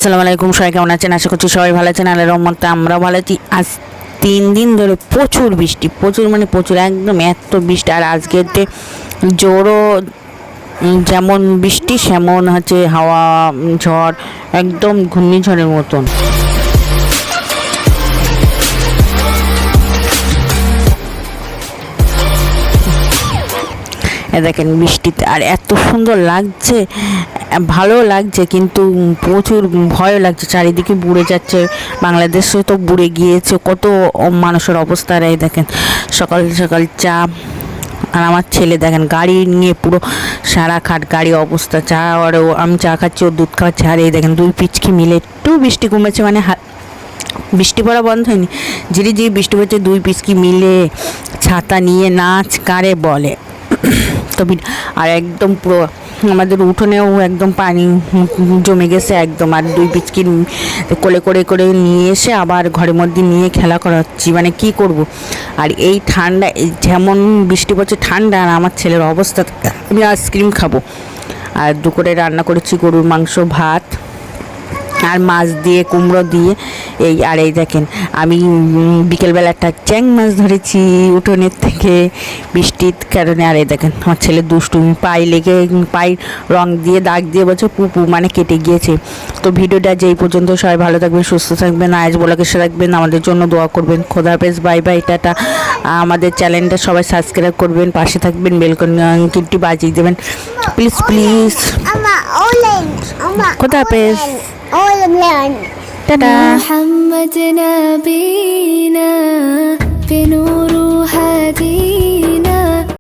আসসালামু আলাইকুম, সবাই কেমন আছেন? আশা করছি সবাই ভালো আছেন। আল্লাহর রহমতে আমরাও ভালো আছি। আজ 3 দিন ধরে প্রচুর বৃষ্টি, প্রচুর মানে প্রচুর, একদম এত বৃষ্টি। আর আজকেতে জোরও যেমন বৃষ্টি সেমন হচ্ছে হাওয়া, ঝড়, একদম ঘূর্ণিঝড়ের মতন। দেখেন বৃষ্টিতে, আর এত সুন্দর লাগছে, ভালো লাগছে, কিন্তু প্রচুর ভয় লাগছে। চারিদিকে বুড়ে যাচ্ছে, বাংলাদেশে তো বুড়ে গিয়েছে কত মানুষের অবস্থা। এই দেখেন সকাল সকাল চা, আর আমার ছেলে দেখেন গাড়ি নিয়ে পুরো সারা খাট গাড়ি অবস্থা। চা, আর আমি চা খাচ্ছি, ও দুধ খাচ্ছে। আর এই দেখেন দুই পিচকি মিলে একটু বৃষ্টি কমেছে, মানে বৃষ্টি পড়া বন্ধ হয়নি, ঝিরি ঝিরি বৃষ্টি পড়ছে। দুই পিচকি মিলে ছাতা নিয়ে নাচ কারে বলে। তবে আর একদম পুরো আমাদের উঠোনেও একদম পানি জমে গেছে একদম। আর দুই পিচকি কোলে করে করে নিয়ে এসে আবার ঘরের মধ্যে নিয়ে খেলা করাচ্ছি, মানে কি করব। আর এই ঠান্ডা, যেমন বৃষ্টি পড়ছে ঠান্ডা, আর আমার ছেলের অবস্থা, আমি আইসক্রিম খাবো। আর দুপুরে রান্না করেছি গরুর মাংস, ভাত আর মাছ দিয়ে, কুমড়ো দিয়ে। আর এই দেখেন আমি বিকেলবেলা একটা চ্যাং মাছ ধরেছি উঠোনের থেকে বৃষ্টির কারণে। আর এই দেখেন আমার ছেলে দুষ্টুমি, পায়ে লেগে পায়ে রং দিয়ে দাগ দিয়ে বলছে পুপু, মানে কেটে গিয়েছে। তো ভিডিওটা যেই পর্যন্ত, সবাই ভালো থাকবেন, সুস্থ থাকবেন, আজ বলাকে রাখবেন, আমাদের জন্য দোয়া করবেন। খোদা হাফেজ, বাই বাই, টাটা। আমাদের চ্যানেলটা সবাই সাবস্ক্রাইব করবেন, পাশে থাকবেন, বেলকনটি বাজিয়ে দেবেন প্লিজ প্লিজ। খোদা হাফেজ, টাটা। محمد نبينا بنور هدينا